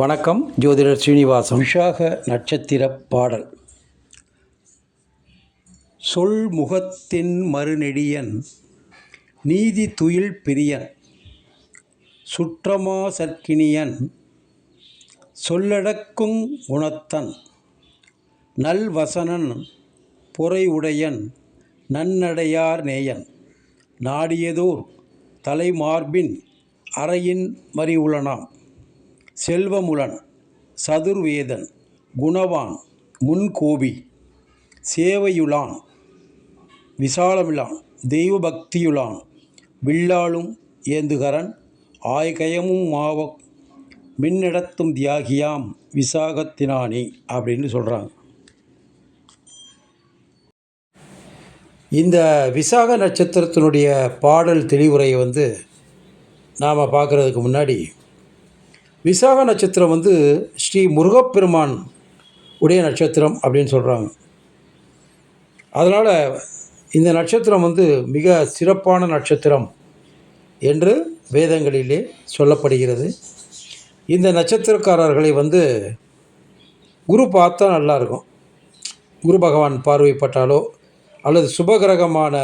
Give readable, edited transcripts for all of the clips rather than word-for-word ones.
வணக்கம். ஜோதிடர் ஸ்ரீனிவாசன். விஷாக நட்சத்திர பாடல். சொல் முகத்தின் மறுநெடியன் நீதி துயில் பிரியன் சுற்றமா சற்கினியன் சொல்லடக்குங் குணத்தன் நல்வசனன் பொறை உடையன் நன்னடையார் நேயன் நாடியதோர் தலைமார்பின் அறையின் மறிவுளனாம் செல்வமுளன் சதுர்வேதன் குணவான் முன்கோபி சேவையுளான் விசாலமிலான் தெய்வபக்தியுளான் வில்லாளும் ஏந்துகரன் ஆய்கயமும் மாவ மின்னடத்தும் தியாகியாம் விசாகத்தினானே அப்படின்னு சொல்கிறாங்க. இந்த விசாக நட்சத்திரத்தினுடைய பாடல் தெளிவுரையை நாம் பார்க்குறதுக்கு முன்னாடி, விசாக நட்சத்திரம் ஸ்ரீ முருகப்பெருமான் உடைய நட்சத்திரம் அப்படின்னு சொல்கிறாங்க. அதனால் இந்த நட்சத்திரம் மிக சிறப்பான நட்சத்திரம் என்று வேதங்களிலே சொல்லப்படுகிறது. இந்த நட்சத்திரக்காரர்களை குரு பார்த்தா நல்லாயிருக்கும். குரு பகவான் பார்வைப்பட்டாலோ அல்லது சுபகிரகமான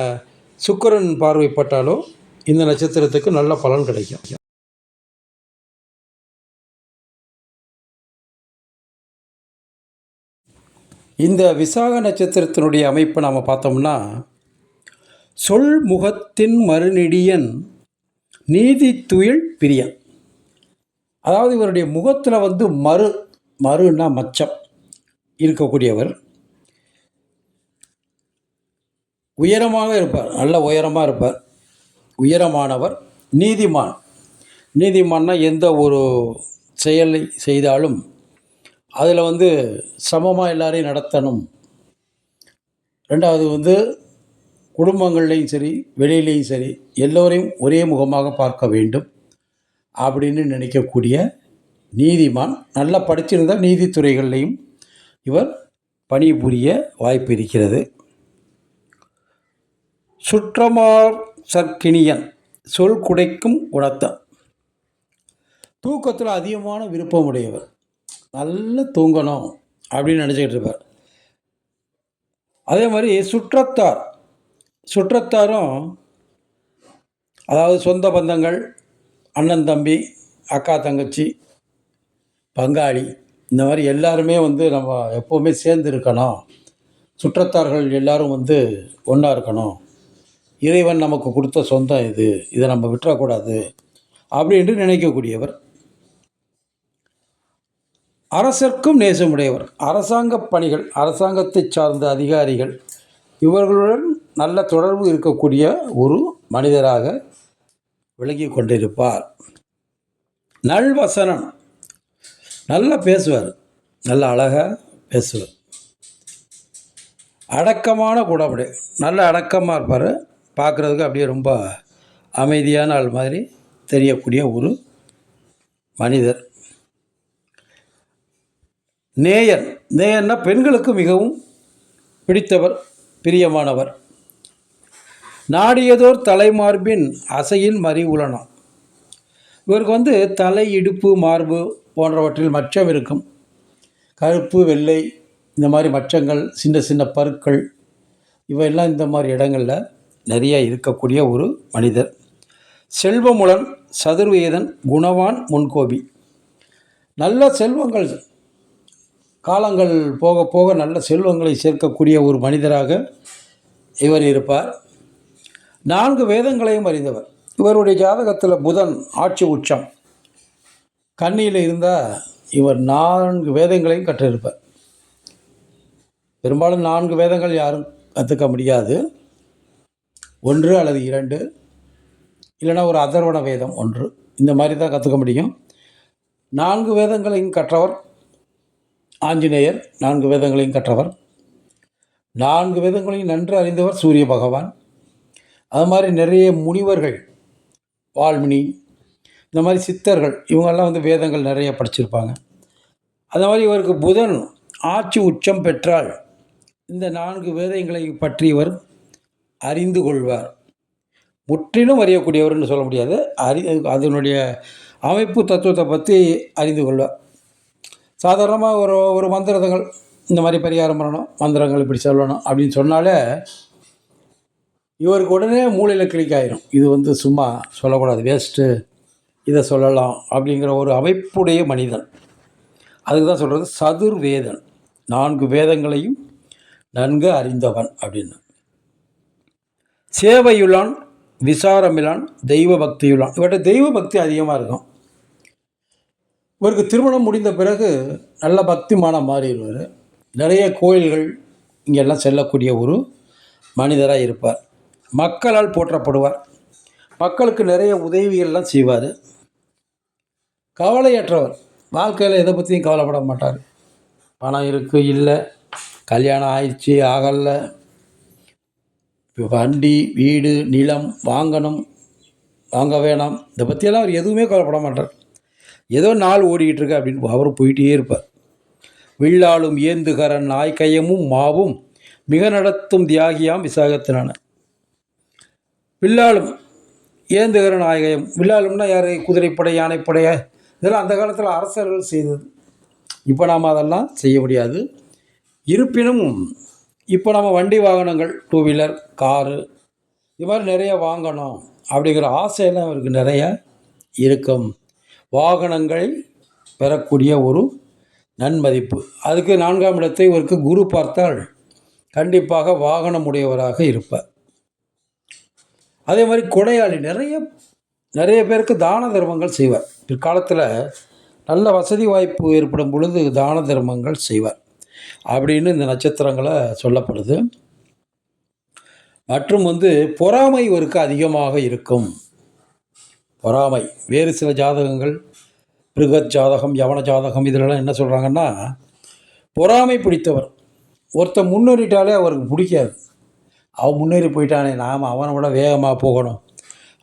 சுக்கிரன் பார்வைப்பட்டாலோ இந்த நட்சத்திரத்துக்கு நல்ல பலன் கிடைக்கும். இந்த விசாக நட்சத்திரத்தினுடைய அமைப்பை நாம் பார்த்தோம்னா, சொல் முகத்தின் மறுநெடியன் நீதி துயில் பிரியன். அதாவது இவருடைய முகத்தில் மறுன்னா மச்சம் இருக்கக்கூடியவர். உயரமாக இருப்பார், நல்ல உயரமாக இருப்பார், உயரமானவர். நீதிமான். நீதிமான்னா எந்த ஒரு செயலை செய்தாலும் அதில் சமமாக எல்லாரையும் நடத்தணும். ரெண்டாவது குடும்பங்கள்லேயும் சரி வெளியிலையும் சரி எல்லோரையும் ஒரே முகமாக பார்க்க வேண்டும் அப்படின்னு நினைக்கக்கூடிய நீதிமான். நல்லா படிச்சிருந்தால் நீதித்துறைகள்லையும் இவர் பணிபுரிய வாய்ப்பு இருக்கிறது. சுற்றமார் சற்கினியன் சொல் குடைக்கும் குணத்தன். தூக்கத்தில் அதிகமான விருப்பமுடையவர். நல்லா தூங்கணும் அப்படின்னு நினச்சிக்கிட்டு இருப்பார். அதே மாதிரி சுற்றத்தாரும் அதாவது சொந்த பந்தங்கள், அண்ணன் தம்பி, அக்கா தங்கச்சி, பங்காளி, இந்த மாதிரி எல்லாருமே நம்ம எப்போவுமே சேர்ந்து இருக்கணும். சுற்றத்தார்கள் எல்லோரும் ஒன்றா இருக்கணும். இறைவன் நமக்கு கொடுத்த சொந்தம் இதை நம்ம விட்டுறக்கூடாது அப்படின்ட்டு நினைக்கக்கூடியவர். அரசர்க்கும் நேசமுடையவர். அரசாங்க பணிகள், அரசாங்கத்தை சார்ந்த அதிகாரிகள் இவர்களுடன் நல்ல தொடர்பு இருக்கக்கூடிய ஒரு மனிதராக விளங்கி கொண்டிருப்பார். நல்வசனம், நல்லா பேசுவார், நல்ல அழகாக பேசுவார். அடக்கமான குணமுடைய, நல்ல அடக்கமாக இருப்பார். பார்க்குறதுக்கு அப்படியே ரொம்ப அமைதியான ஆள் மாதிரி தெரியக்கூடிய ஒரு மனிதர். நேயன்னா பெண்களுக்கு மிகவும் பிடித்தவர், பிரியமானவர். நாடியதோர் தலைமார்பின் அசையின் மறிவுளனாம். இவருக்கு தலை, இடுப்பு, மார்பு போன்றவற்றில் மச்சம் இருக்கும். கருப்பு, வெள்ளை, இந்த மாதிரி மச்சங்கள், சின்ன சின்ன பருக்கள், இவையெல்லாம் இந்த மாதிரி இடங்களில் நிறைய இருக்கக்கூடிய ஒரு மனிதர். செல்வமுளன் சதுர்வேதன் குணவான் முன்கோபி. நல்ல செல்வங்கள், காலங்கள் போக போக நல்ல செல்வங்களை சேர்க்கக்கூடிய ஒரு மனிதராக இவர் இருப்பார். 4 வேதங்களையும் அறிந்தவர். இவருடைய ஜாதகத்தில் புதன் ஆட்சி உச்சம் கன்னியில் இருந்தால் இவர் 4 வேதங்களையும் கற்றிருப்பார். பெரும்பாலும் 4 வேதங்கள் யாரும் கற்றுக்க முடியாது. 1 அல்லது 2, இல்லைனா ஒரு அதர்வண வேதம் 1, இந்த மாதிரி தான் கற்றுக்க முடியும். 4 வேதங்களையும் கற்றவர் ஆஞ்சநேயர். 4 வேதங்களையும் கற்றவர். 4 வேதங்களையும் நன்று அறிந்தவர் சூரிய பகவான். அது மாதிரி நிறைய முனிவர்கள், வால்மினி, இந்த மாதிரி சித்தர்கள், இவங்கெல்லாம் வேதங்கள் நிறைய படிச்சிருப்பாங்க. அது மாதிரி இவருக்கு புதன் ஆட்சி உச்சம் பெற்றால் இந்த 4 வேதங்களை பற்றி இவர் அறிந்து கொள்வார். முற்றிலும் அறியக்கூடியவர்னு சொல்ல முடியாது. அதனுடைய அமைப்பு தத்துவத்தை பற்றி அறிந்து கொள்வார். சாதாரணமாக ஒரு ஒரு மந்திரங்கள் இந்த மாதிரி பரிகாரம் பண்ணணும், மந்திரங்கள் இப்படி சொல்லணும் அப்படின்னு சொன்னாலே இவருக்கு உடனே மூளையில் கிளிக் ஆயிரும். இது வந்து சும்மா சொல்லக்கூடாது, வேஸ்ட்டு, இதை சொல்லலாம் அப்படிங்கிற ஒரு அமைப்புடைய மனிதன். அதுக்கு தான் சொல்கிறது சதுர்வேதன், 4 வேதங்களையும் நன்கு அறிந்தவன் அப்படின்னு. சேவையுளான், விசாரமிலான், தெய்வ பக்தியுளான். இவர்கிட்ட தெய்வ பக்தி அதிகமாக இருக்கும். இவருக்கு திருமணம் முடிந்த பிறகு நல்ல பக்திமானாக மாறிடுவார். நிறைய கோயில்கள் இங்கெல்லாம் செல்லக்கூடிய ஒரு மனிதராக இருப்பார். மக்களால் போற்றப்படுவார். மக்களுக்கு நிறைய உதவிகள்லாம் செய்வார். கவலையற்றவர், வாழ்க்கையில் எதை பற்றியும் கவலைப்பட மாட்டார். பணம் இருக்குது, இல்லை, கல்யாணம் ஆயிடுச்சு, ஆகலை, வண்டி, வீடு, நிலம் வாங்கணும், வாங்க வேணாம், இதை பற்றியெல்லாம் அவர் எதுவுமே கவலைப்பட மாட்டார். ஏதோ நாள் ஓடிக்கிட்டு இருக்கு அப்படின்னு அவர் போயிட்டே இருப்பார். வில்லாலும் ஏந்துகரன் நாய்க்கையமும் மாவும் மிக நடத்தும் தியாகியாம் விசாகத்தினான. வில்லாலும் ஏந்துகர நாயகம், வில்லாலும்னா யார்? குதிரைப்படை, யானைப்படைய, இதெல்லாம் அந்த காலத்தில் அரசர்கள் செய்தது. இப்போ நாம் அதெல்லாம் செய்ய முடியாது. இருப்பினும் இப்போ நம்ம வண்டி வாகனங்கள், 2 வீலர், காரு, இது மாதிரி நிறைய வாங்கணும் அப்படிங்கிற ஆசையெல்லாம் அவருக்கு நிறைய இருக்கும். வாகனங்களை பெறக்கூடிய ஒரு நன்மதிப்பு. அதுக்கு 4ஆம் இடத்தை இவருக்கு குரு பார்த்தால் கண்டிப்பாக வாகனம் உடையவராக இருப்பார். அதே மாதிரி கொடையாளி, நிறைய பேருக்கு தான தர்மங்கள் செய்வார். பிற்காலத்தில் நல்ல வசதி வாய்ப்பு ஏற்படும் பொழுது தான தர்மங்கள் செய்வார் அப்படின்னு இந்த நட்சத்திரங்களை சொல்லப்படுது. மற்றும் வந்து பொறாமை இவருக்கு அதிகமாக இருக்கும். பொறாமை, வேறு சில ஜாதகங்கள், பிருகத் ஜாதகம், யவன ஜாதகம், இதிலெல்லாம் என்ன சொல்கிறாங்கன்னா, பொறாமை பிடித்தவர். ஒருத்தர் முன்னேறிட்டாலே அவருக்கு பிடிக்காது. அவன் முன்னேறி போயிட்டானே, நாம் அவனை விட வேகமாக போகணும்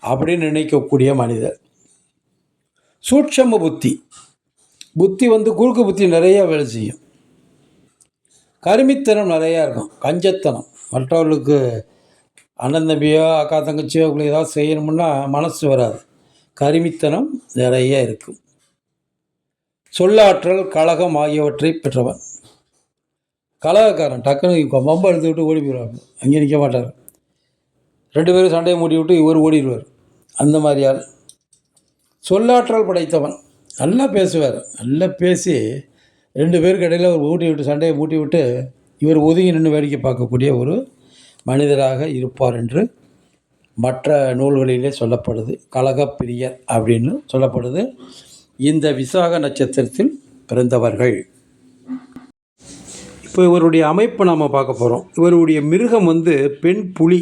அப்படின்னு நினைக்கக்கூடிய மனிதர். சூட்சம புத்தி வந்து குறுக்கு புத்தி நிறையா வேலை செய்யும். கருமித்தனம் நிறையா இருக்கும். கஞ்சத்தனம், மற்றவர்களுக்கு அண்ணன் தம்பியோ அக்கா தங்கச்சியோ அவங்களுக்கு ஏதாவது செய்யணும்னா மனசு வராது. கருமித்தனம் நிறைய இருக்கும். சொல்லாற்றல், கழகம் ஆகியவற்றை பெற்றவன். கலகக்காரன், டக்குன்னு மம்பை எடுத்து விட்டு ஓடி போயிடுவாங்க, அங்கே நிற்க மாட்டார். 2 பேரும் சண்டையை மூட்டி விட்டு இவர் ஓடிடுவார். அந்த மாதிரியால் சொல்லாற்றல் படைத்தவன். நல்லா பேசுவார். நல்லா பேசி 2 பேருக்கு இடையில் ஒரு ஊட்டி விட்டு, சண்டையை மூட்டி விட்டு இவர் ஒதுங்கி நின்று வேடிக்கை பார்க்கக்கூடிய ஒரு மனிதராக இருப்பார் என்று மற்ற நூல்களிலே சொல்லப்படுது. கலகப்பிரியர் அப்படின்னு சொல்லப்படுது இந்த விசாக நட்சத்திரத்தில் பிறந்தவர்கள். இப்போ இவருடைய அமைப்பை நாம் பார்க்க போகிறோம். இவருடைய மிருகம் வந்து பெண் புலி,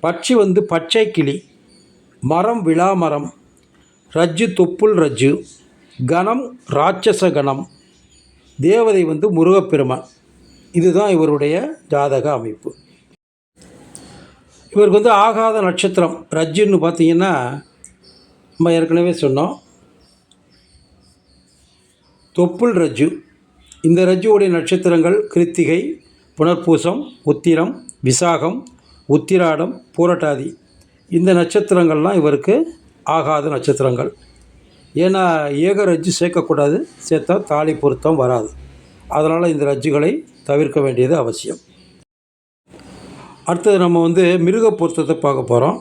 பட்சி வந்து பச்சை கிளி, மரம் விளாமரம், ரஜ்ஜு தொப்புள் ரஜ்ஜு, கணம் ராட்சச கணம், தேவதை வந்து முருகப்பெருமான். இதுதான் இவருடைய ஜாதக அமைப்பு. இவருக்கு வந்து ஆகாத நட்சத்திரம் ரஜ்ஜுன்னு பார்த்தீங்கன்னா, நம்ம ஏற்கனவே சொன்னோம், தொப்புள் ரஜ்ஜு. இந்த ரஜ்ஜுடைய நட்சத்திரங்கள் கிருத்திகை, புனர்பூசம், உத்திரம், விசாகம், உத்திராடம், பூரட்டாதி. இந்த நட்சத்திரங்கள்லாம் இவருக்கு ஆகாத நட்சத்திரங்கள். ஏன்னா ஏக ரஜ்ஜு சேர்க்கக்கூடாது, சேர்த்தா தாலி பொருத்தம் வராது. அதனால் இந்த ரஜ்ஜுகளை தவிர்க்க வேண்டியது அவசியம். அடுத்தது நம்ம வந்து மிருக பொருத்தத்தை பார்க்க போகிறோம்.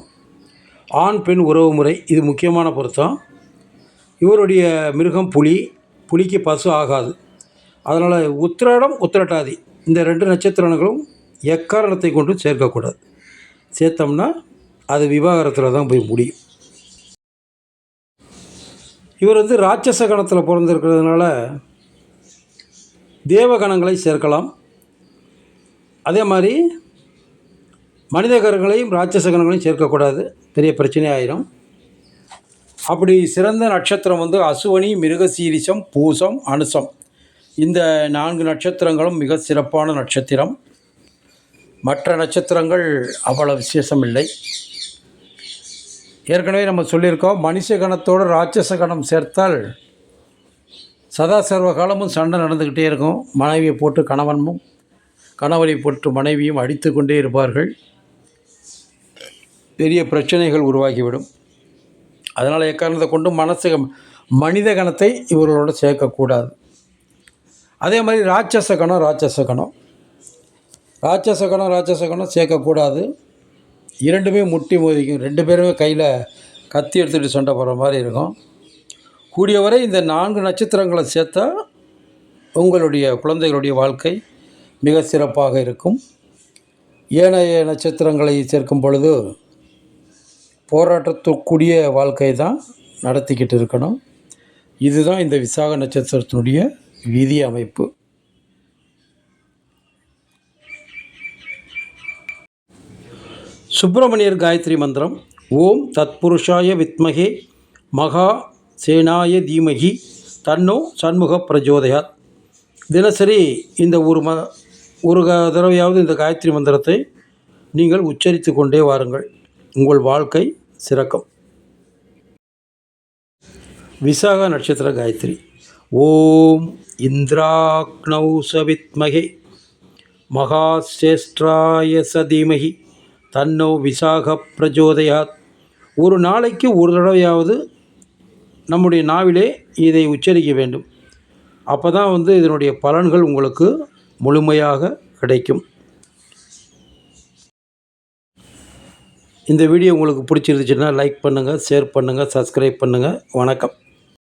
ஆண் பெண் உறவு முறை, இது முக்கியமான பொருத்தம். இவருடைய மிருகம் புலி, புலிக்கு பசு ஆகாது. அதனால் உத்திராடம், உத்திரட்டாதி இந்த 2 நட்சத்திரங்களும் எக்காரணத்தை கொண்டு சேர்க்கக்கூடாது. சேர்த்தோம்னா அது விவாகரத்தில் தான் போய் முடியும். இவர் வந்து ராட்சச கணத்தில் பிறந்திருக்கிறதுனால தேவகணங்களை சேர்க்கலாம். அதே மாதிரி மனித கணங்களையும் ராட்சச கணங்களையும் சேர்க்கக்கூடாது, பெரிய பிரச்சனை ஆயிரும். அப்படி சிறந்த நட்சத்திரம் வந்து அசுவனி, மிருகசீரிஷம், பூசம், அனுசம். இந்த 4 நட்சத்திரங்களும் மிக சிறப்பான நட்சத்திரம். மற்ற நட்சத்திரங்கள் அவ்வளோ விசேஷம் இல்லை. ஏற்கனவே நம்ம சொல்லியிருக்கோம், மனுஷ கணத்தோடு ராட்சச கணம் சேர்த்தால் சதா சர்வ காலமும் சண்டை நடந்துக்கிட்டே இருக்கும். மனைவியை போட்டு கணவனும், கணவனை போட்டு மனைவியும் அடித்து கொண்டே இருப்பார்கள். பெரிய பிரச்சனைகள் உருவாகிவிடும். அதனால் எக்காரணத்தை கொண்டு மனித கணத்தை இவர்களோடு சேர்க்கக்கூடாது. அதே மாதிரி ராட்சச கணம் சேர்க்கக்கூடாது. இரண்டுமே முட்டி மோதிக்கும். 2 பேருமே கையில் கத்தி எடுத்துகிட்டு சண்டை போடுற மாதிரி இருக்கும். கூடியவரை இந்த 4 நட்சத்திரங்களை சேர்த்தா உங்களுடைய குழந்தைகளுடைய வாழ்க்கை மிக சிறப்பாக இருக்கும். ஏனைய நட்சத்திரங்களை சேர்க்கும் பொழுது போராட்டத்துக்குரிய வாழ்க்கை தான் நடத்திக்கிட்டு இருக்கணும். இதுதான் இந்த விசாக நட்சத்திரத்தினுடைய விதி அமைப்பு. சுப்பிரமணியர் காயத்ரி மந்திரம். ஓம் தத்புருஷாய வித்மகே மகா சேனாய தீமகி தன்னோ சண்முக பிரஜோதயாத். தினசரி இந்த ஒரு தடவையாவது இந்த காயத்ரி மந்திரத்தை நீங்கள் உச்சரித்து கொண்டே வாருங்கள். உங்கள் வாழ்க்கை சிறக்கும். விசாக நட்சத்திர காயத்ரி. ஓம் இந்திராக்னௌ சவித்மகே மகாசேஷ்ட்ராய சதீமகி தன்னோ விசாக பிரஜோதயாத். ஒரு நாளைக்கு ஒரு தடவையாவது நம்முடைய நாவிலே இதை உச்சரிக்க வேண்டும். அப்போ தான் இதனுடைய பலன்கள் உங்களுக்கு முழுமையாக கிடைக்கும். இந்த வீடியோ உங்களுக்கு பிடிச்சிருந்துச்சுன்னா லைக் பண்ணுங்கள், ஷேர் பண்ணுங்கள், சப்ஸ்கிரைப் பண்ணுங்கள். வணக்கம்.